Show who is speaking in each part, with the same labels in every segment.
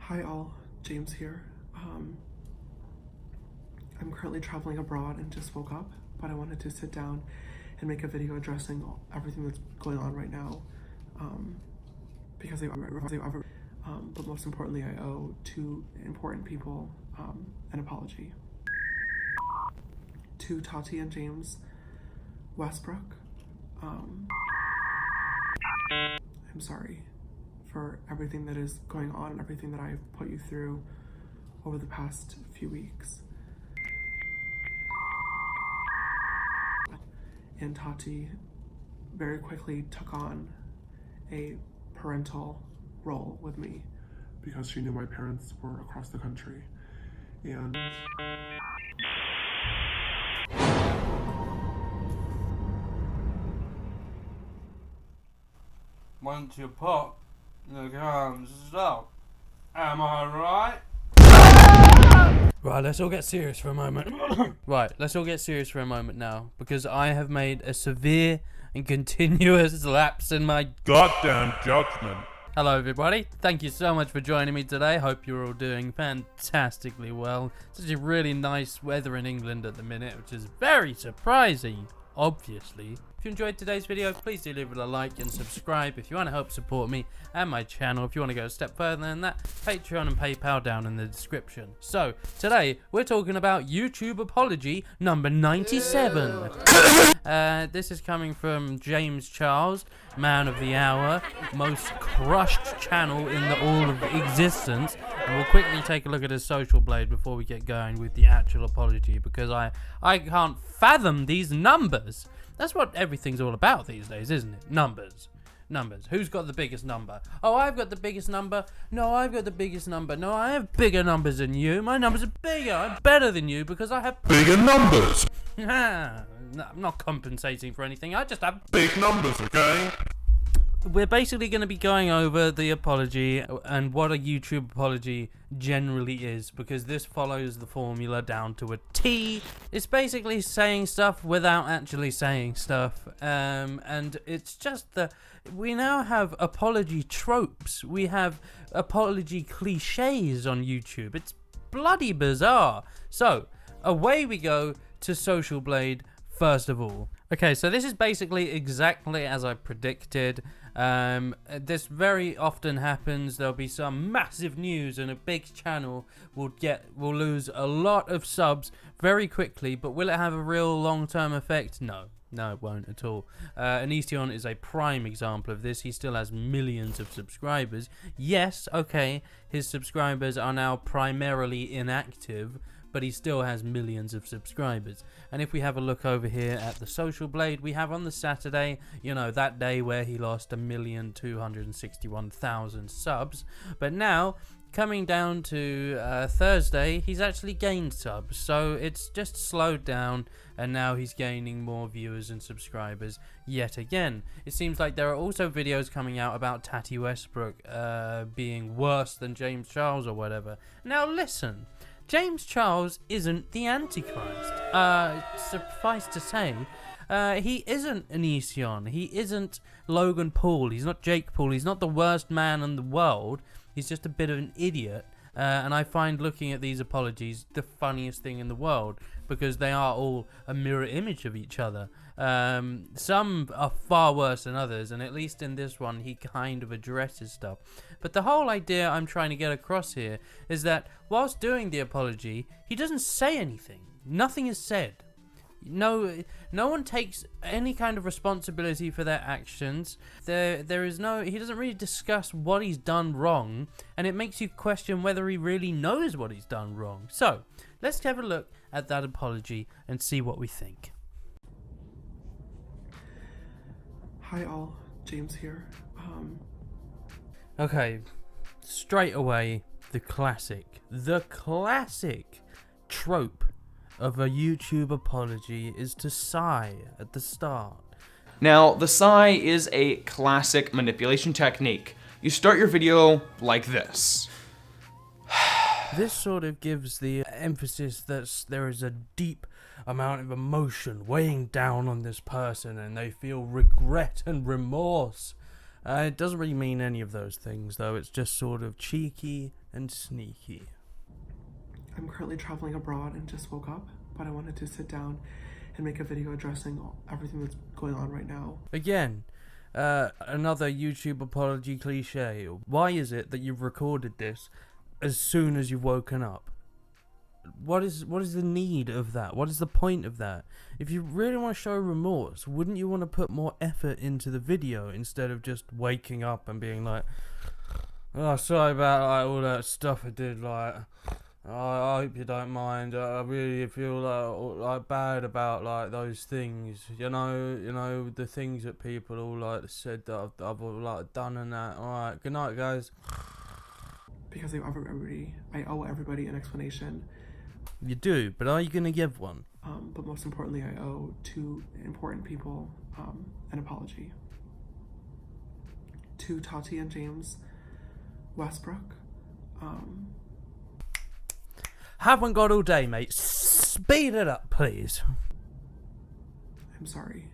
Speaker 1: Hi all, James here. I'm currently traveling abroad and just woke up, but I wanted to sit down and make a video addressing everything that's going on right now, but most importantly, I owe two important people an apology. To Tati and James Westbrook, I'm sorry for everything that is going on and everything that I've put you through over the past few weeks. And Tati very quickly took on a parental role with me because she knew my parents were across the country. And
Speaker 2: once you pop, there comes the stop. Am I right?
Speaker 3: Right, let's all get serious for a moment. Now, because I have made a severe and continuous lapse in my
Speaker 4: goddamn judgment.
Speaker 3: Hello everybody, thank you so much for joining me today. Hope you're all doing fantastically well. It's actually really nice weather in England at the minute, which is very surprising, obviously. If you enjoyed today's video, please do leave it a like and subscribe if you want to help support me and my channel. If you want to go a step further than that, Patreon and PayPal down in the description. So, today, we're talking about YouTube apology number 97. This is coming from James Charles, man of the hour, most crushed channel in all of existence. And we'll quickly take a look at his social blade before we get going with the actual apology, because I can't fathom these numbers. That's what everything's all about these days, isn't it? Numbers. Who's got the biggest number? Oh, I've got the biggest number. No, I've got the biggest number. No, I have bigger numbers than you. My numbers are bigger. I'm better than you because I have
Speaker 4: bigger numbers.
Speaker 3: No, I'm not compensating for anything. I just have
Speaker 4: big numbers, okay?
Speaker 3: We're basically going to be going over the apology and what a YouTube apology generally is, because this follows the formula down to a T. It's basically saying stuff without actually saying stuff, and it's just we now have apology tropes. We have apology cliches on YouTube. It's bloody bizarre. So, away we go to Social Blade first of all. Okay, so this is basically exactly as I predicted. This very often happens. There'll be some massive news and a big channel will lose a lot of subs very quickly, but will it have a real long-term effect? No, it won't at all. Onision is a prime example of this. He still has millions of subscribers. Yes, okay, his subscribers are now primarily inactive, but he still has millions of subscribers. And if we have a look over here at the Social Blade, we have on the Saturday, you know, that day where he lost 1,261,000 subs. But now, coming down to Thursday, he's actually gained subs. So it's just slowed down, and now he's gaining more viewers and subscribers yet again. It seems like there are also videos coming out about Tati Westbrook being worse than James Charles or whatever. Now listen. James Charles isn't the Antichrist. Suffice to say, he isn't Onision. He isn't Logan Paul. He's not Jake Paul. He's not the worst man in the world. He's just a bit of an idiot. And I find looking at these apologies the funniest thing in the world, because they are all a mirror image of each other. Some are far worse than others, and at least in this one he kind of addresses stuff. But the whole idea I'm trying to get across here is that whilst doing the apology, he doesn't say anything. Nothing is said. No one takes any kind of responsibility for their actions. He doesn't really discuss what he's done wrong, and it makes you question whether he really knows what he's done wrong. So, let's have a look at that apology and see what we think.
Speaker 1: hi all, James here.
Speaker 3: Okay, straight away, the classic trope of a YouTube apology is to sigh at the start.
Speaker 5: Now, the sigh is a classic manipulation technique. You start your video like this.
Speaker 3: This sort of gives the emphasis that there is a deep amount of emotion weighing down on this person, and they feel regret and remorse. It doesn't really mean any of those things, though. It's just sort of cheeky and sneaky.
Speaker 1: I'm currently traveling abroad and just woke up, but I wanted to sit down and make a video addressing everything that's going on right now.
Speaker 3: Again, another YouTube apology cliche. Why is it that you've recorded this as soon as you've woken up? What is the need of that? What is the point of that? If you really want to show remorse, wouldn't you want to put more effort into the video instead of just waking up and being like, oh, sorry about like all that stuff I did, like, I hope you don't mind. I really feel like bad about like those things. You know the things that people all like said that I've all like done and that. All right, good night, guys.
Speaker 1: Because I owe everybody an explanation.
Speaker 3: You do, but are you gonna give one?
Speaker 1: But most importantly, I owe two important people an apology. To Tati and James Westbrook.
Speaker 3: Haven't got all day, mate. Speed it up, please.
Speaker 1: I'm sorry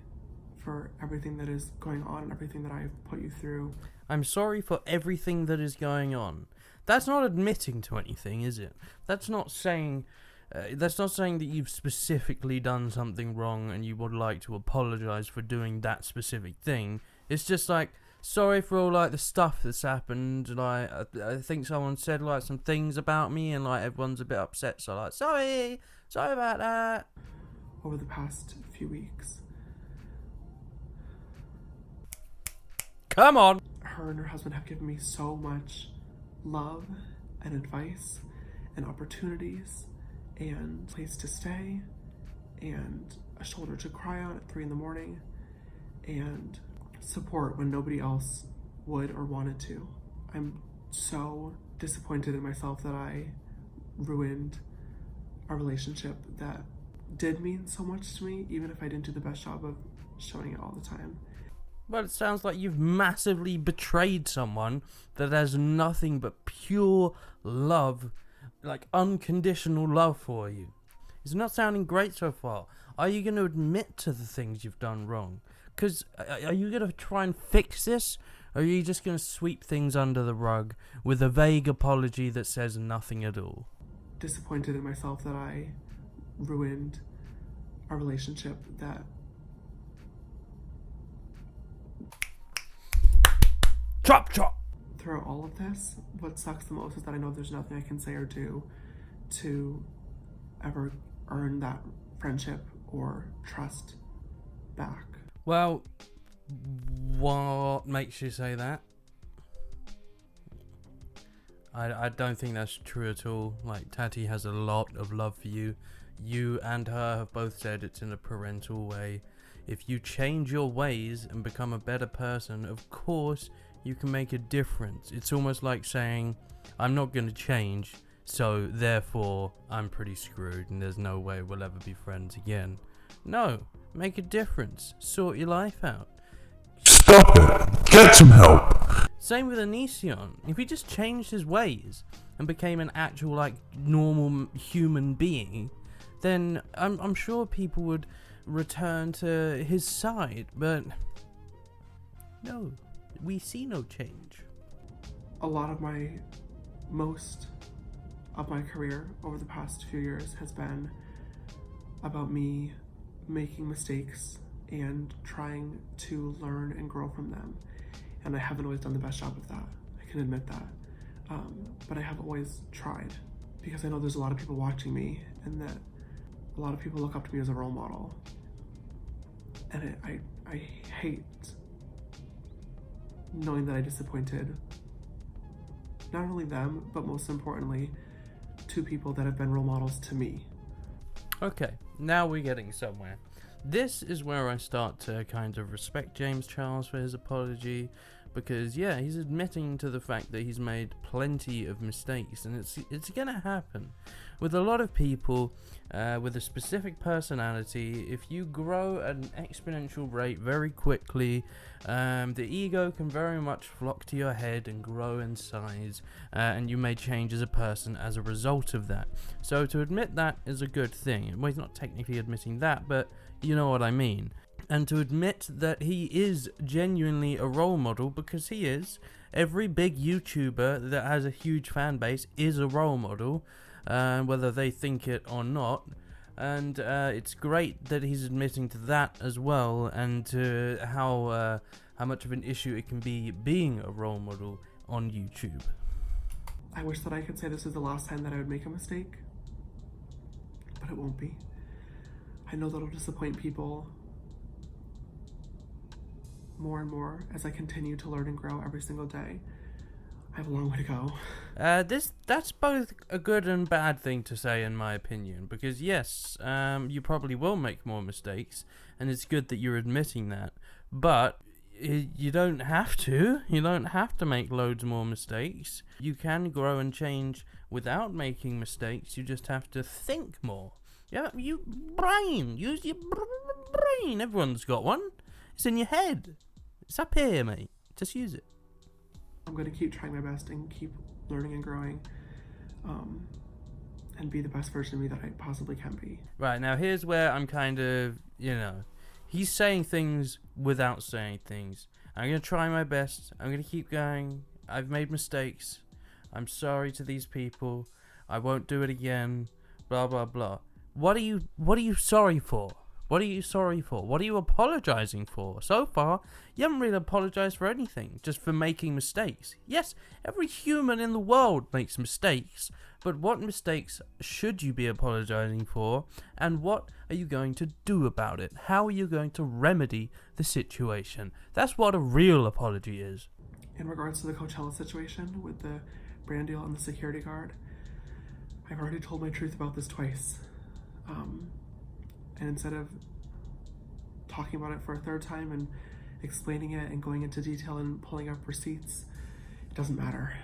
Speaker 1: for everything that is going on and everything that I've put you through.
Speaker 3: I'm sorry for everything that is going on. That's not admitting to anything, is it? That's not saying that you've specifically done something wrong and you would like to apologize for doing that specific thing. It's just like, sorry for all like the stuff that's happened. Like I think someone said like some things about me and like everyone's a bit upset. So like, sorry about that.
Speaker 1: Over the past few weeks,
Speaker 3: come on.
Speaker 1: her and her husband have given me so much love and advice and opportunities and place to stay and a shoulder to cry on at 3 a.m. and support when nobody else would or wanted to. I'm so disappointed in myself that I ruined a relationship that did mean so much to me, even if I didn't do the best job of showing it all the time.
Speaker 3: Well, it sounds like you've massively betrayed someone that has nothing but pure love, like unconditional love for you. It's not sounding great so far. Are you going to admit to the things you've done wrong? Because are you going to try and fix this? Or are you just going to sweep things under the rug with a vague apology that says nothing at all?
Speaker 1: Disappointed in myself that I ruined a relationship that
Speaker 3: Chop!
Speaker 1: throughout all of this, what sucks the most is that I know there's nothing I can say or do to ever earn that friendship or trust back.
Speaker 3: Well, what makes you say that? I don't think that's true at all. Like, Tati has a lot of love for you. You and her have both said it's in a parental way. If you change your ways and become a better person, of course you can make a difference. It's almost like saying, I'm not going to change, so therefore I'm pretty screwed and there's no way we'll ever be friends again. No, make a difference. Sort your life out.
Speaker 4: Stop it. Get some help.
Speaker 3: Same with Onision. If he just changed his ways and became an actual, like, normal human being, then I'm sure people would return to his side, but no, we see no change.
Speaker 1: A lot of most of my career over the past few years has been about me making mistakes and trying to learn and grow from them. And I haven't always done the best job of that. I can admit that. But I have always tried, because I know there's a lot of people watching me and that a lot of people look up to me as a role model. And I hate knowing that I disappointed not only them, but most importantly, two people that have been role models to me.
Speaker 3: Okay, now we're getting somewhere. This is where I start to kind of respect James Charles for his apology, because yeah, he's admitting to the fact that he's made plenty of mistakes, and it's gonna happen. With a lot of people with a specific personality, if you grow at an exponential rate very quickly, the ego can very much flock to your head and grow in size, and you may change as a person as a result of that. So to admit that is a good thing. Well, he's not technically admitting that, but you know what I mean. and to admit that he is genuinely a role model, because he is. Every big YouTuber that has a huge fan base is a role model, whether they think it or not. And it's great that he's admitting to that as well, and to how much of an issue it can be being a role model on YouTube.
Speaker 1: I wish that I could say this is the last time that I would make a mistake, but it won't be. I know that'll disappoint people more and more as I continue to learn and grow every single day. I have a long way to go.
Speaker 3: That's both a good and bad thing to say, in my opinion, because yes, you probably will make more mistakes, and it's good that you're admitting that, but you don't have to. You don't have to make loads more mistakes. You can grow and change without making mistakes. You just have to think more. Yeah, use your brain. Everyone's got one. It's in your head. It's up here, mate. Just use it.
Speaker 1: I'm going to keep trying my best and keep learning and growing, and be the best version of me that I possibly can be.
Speaker 3: Right, now here's where I'm kind of, he's saying things without saying things. I'm going to try my best. I'm going to keep going. I've made mistakes. I'm sorry to these people. I won't do it again. Blah, blah, blah. What are you sorry for? What are you sorry for? What are you apologizing for? So far, you haven't really apologized for anything, just for making mistakes. Yes, every human in the world makes mistakes, but what mistakes should you be apologizing for, and what are you going to do about it? How are you going to remedy the situation? That's what a real apology is.
Speaker 1: In regards to the Coachella situation with the brand deal and the security guard, I've already told my truth about this twice. And instead of talking about it for a third time and explaining it and going into detail and pulling up receipts, it doesn't matter.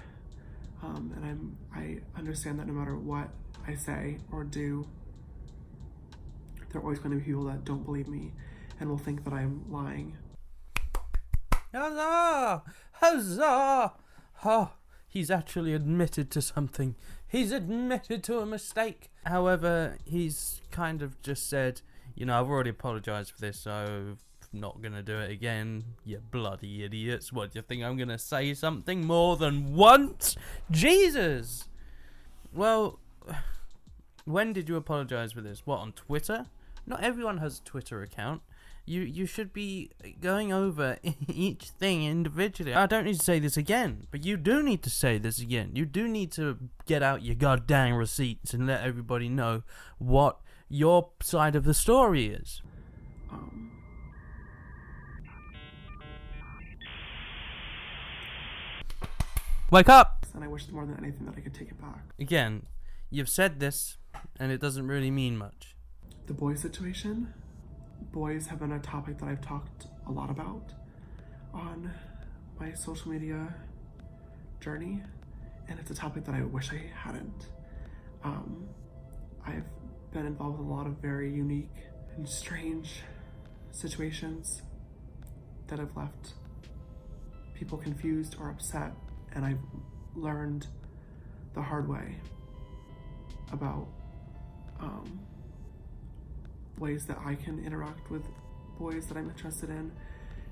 Speaker 1: And I understand that no matter what I say or do, there are always going to be people that don't believe me and will think that I'm lying.
Speaker 3: Huzzah! Huzzah! Oh, he's actually admitted to something. He's admitted to a mistake. However, he's kind of just said, I've already apologized for this, so I'm not going to do it again. You bloody idiots. What, do you think I'm going to say something more than once? Jesus! Well, when did you apologize for this? What, on Twitter? Not everyone has a Twitter account. You should be going over each thing individually. I don't need to say this again, but you do need to say this again. You do need to get out your goddamn receipts and let everybody know what your side of the story is. Wake up!
Speaker 1: And I wish more than anything that I could take it back.
Speaker 3: Again, you've said this, and it doesn't really mean much.
Speaker 1: The boys situation. Boys have been a topic that I've talked a lot about on my social media journey, and it's a topic that I wish I hadn't. I've been involved with a lot of very unique and strange situations that have left people confused or upset, and I've learned the hard way about ways that I can interact with boys that I'm interested in,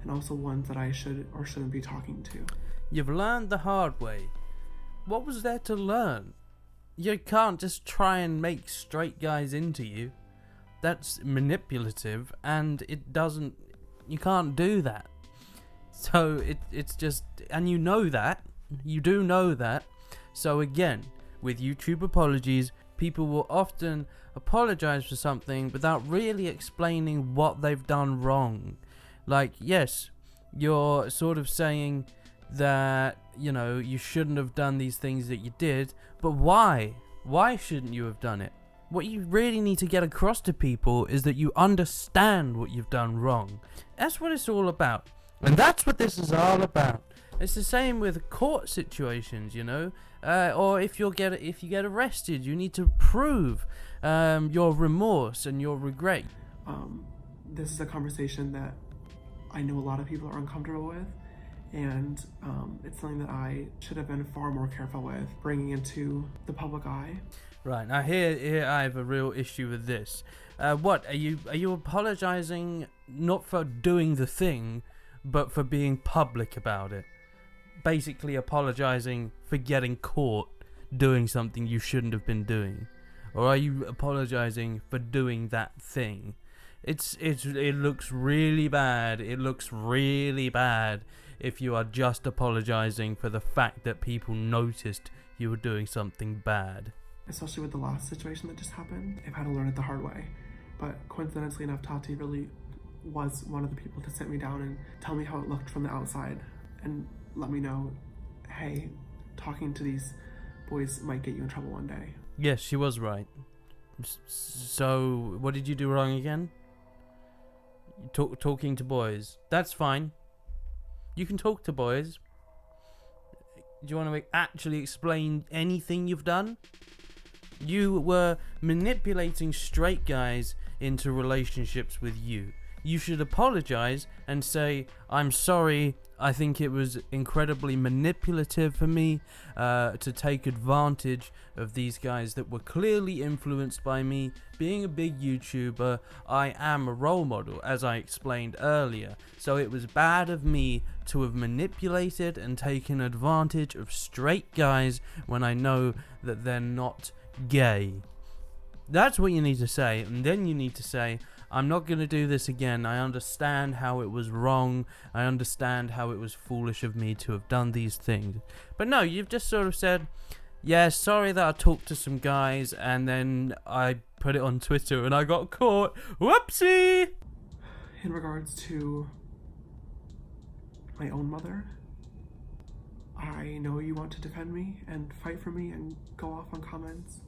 Speaker 1: and also ones that I should or shouldn't be talking to.
Speaker 3: You've learned the hard way. What was there to learn? You can't just try and make straight guys into you. That's manipulative, and you can't do that. So it's just, and you know that. You do know that. So again, with YouTube apologies, people will often apologize for something without really explaining what they've done wrong. Like, yes, you're sort of saying that, you shouldn't have done these things that you did, but why? Why shouldn't you have done it? What you really need to get across to people is that you understand what you've done wrong. That's what it's all about. And that's what this is all about. It's the same with court situations, or if you get arrested, you need to prove your remorse and your regret.
Speaker 1: This is a conversation that I know a lot of people are uncomfortable with, and it's something that I should have been far more careful with bringing into the public eye.
Speaker 3: Right, now here I have a real issue with this. What are you apologizing not for doing the thing, but for being public about it? Basically apologizing for getting caught doing something you shouldn't have been doing, or are you apologizing for doing that thing? It looks really bad. It looks really bad if you are just apologizing for the fact that people noticed you were doing something bad.
Speaker 1: Especially with the last situation that just happened, I've had to learn it the hard way. But coincidentally enough, Tati really was one of the people to sit me down and tell me how it looked from the outside and let me know, hey, talking to these boys might get you in trouble one day.
Speaker 3: Yes, she was right. So, what did you do wrong again? Talking to boys. That's fine. You can talk to boys. Do you want to actually explain anything you've done? You were manipulating straight guys into relationships with you. You should apologize and say, I'm sorry, I think it was incredibly manipulative for me to take advantage of these guys that were clearly influenced by me. Being a big YouTuber, I am a role model, as I explained earlier. So it was bad of me to have manipulated and taken advantage of straight guys when I know that they're not gay. That's what you need to say, and then you need to say, I'm not going to do this again. I understand how it was wrong. I understand how it was foolish of me to have done these things. But no, you've just sort of said, yeah, sorry that I talked to some guys and then I put it on Twitter and I got caught. Whoopsie!
Speaker 1: In regards to my own mother, I know you want to defend me and fight for me and go off on comments,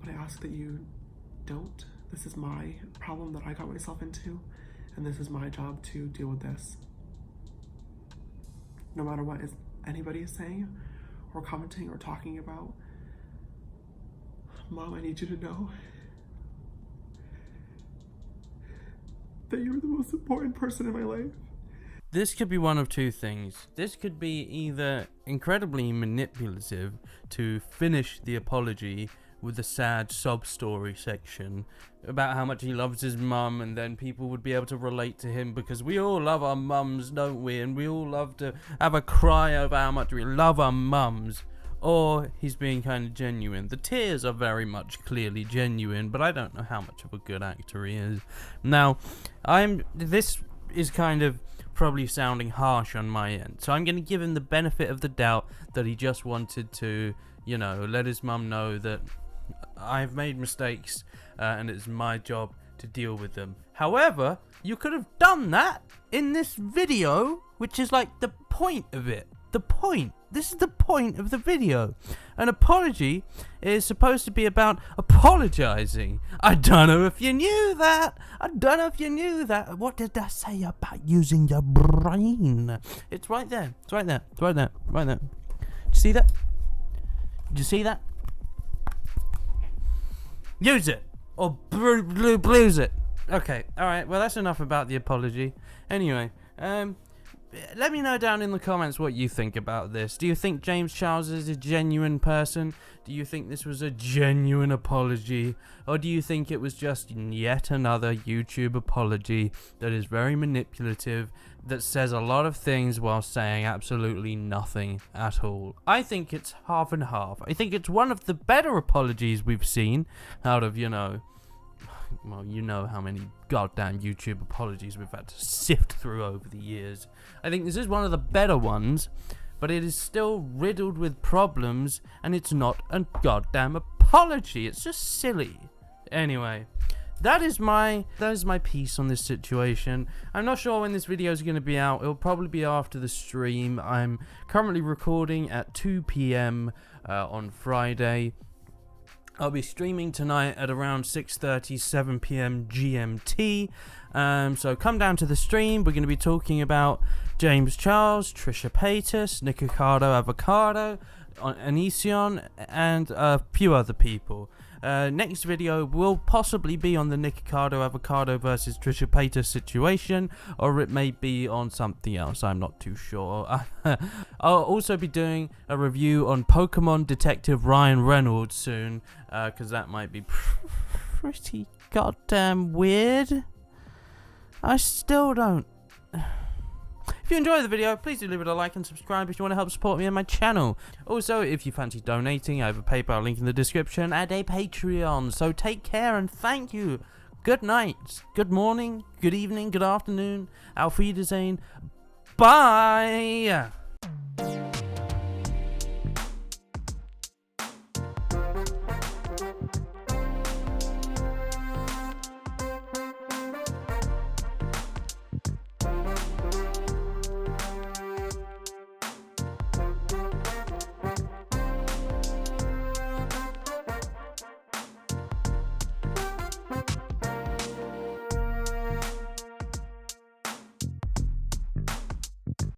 Speaker 1: but I ask that you don't. This is my problem that I got myself into, and this is my job to deal with this. No matter what anybody is saying, or commenting, or talking about, Mom, I need you to know that you're the most important person in my life.
Speaker 3: This could be one of two things. This could be either incredibly manipulative to finish the apology with the sad sob story section about how much he loves his mum, and then people would be able to relate to him because we all love our mums, don't we? And we all love to have a cry over how much we love our mums. Or he's being kind of genuine. The tears are very much clearly genuine, but I don't know how much of a good actor he is. Now, this is kind of probably sounding harsh on my end, so I'm going to give him the benefit of the doubt that he just wanted to, let his mum know that I've made mistakes and it's my job to deal with them. However, you could have done that in this video, which is like the point of it. This is the point of the video. An apology is supposed to be about apologizing. I don't know if you knew that. What did I say about using your brain? It's right there. Did you see that? Did you see that? Use it. Or blues it. Okay, alright. Well, that's enough about the apology. Anyway, let me know down in the comments what you think about this. Do you think James Charles is a genuine person? Do you think this was a genuine apology? Or do you think it was just yet another YouTube apology that is very manipulative, that says a lot of things while saying absolutely nothing at all? I think it's half and half. I think it's one of the better apologies we've seen out of, well, you know how many goddamn YouTube apologies we've had to sift through over the years. I think this is one of the better ones, but it is still riddled with problems, and it's not a goddamn apology. It's just silly. Anyway, that is my piece on this situation. I'm not sure when this video is going to be out. It'll probably be after the stream. I'm currently recording at 2 p.m. On Friday. I'll be streaming tonight at around 6:30, 7 p.m. GMT. So come down to the stream. We're going to be talking about James Charles, Trisha Paytas, Nikocado Avocado, Anision, and a few other people. Next video will possibly be on the Nikocado Avocado versus Trisha Paytas situation, or it may be on something else. I'm not too sure. I'll also be doing a review on Pokemon Detective Ryan Reynolds soon, because that might be pretty goddamn weird. I still don't. If you enjoyed the video, please do leave it a like and subscribe if you want to help support me and my channel. Also, if you fancy donating, I have a PayPal link in the description and a Patreon. So take care and thank you. Good night, good morning, good evening, good afternoon. Auf Wiedersehen. Bye.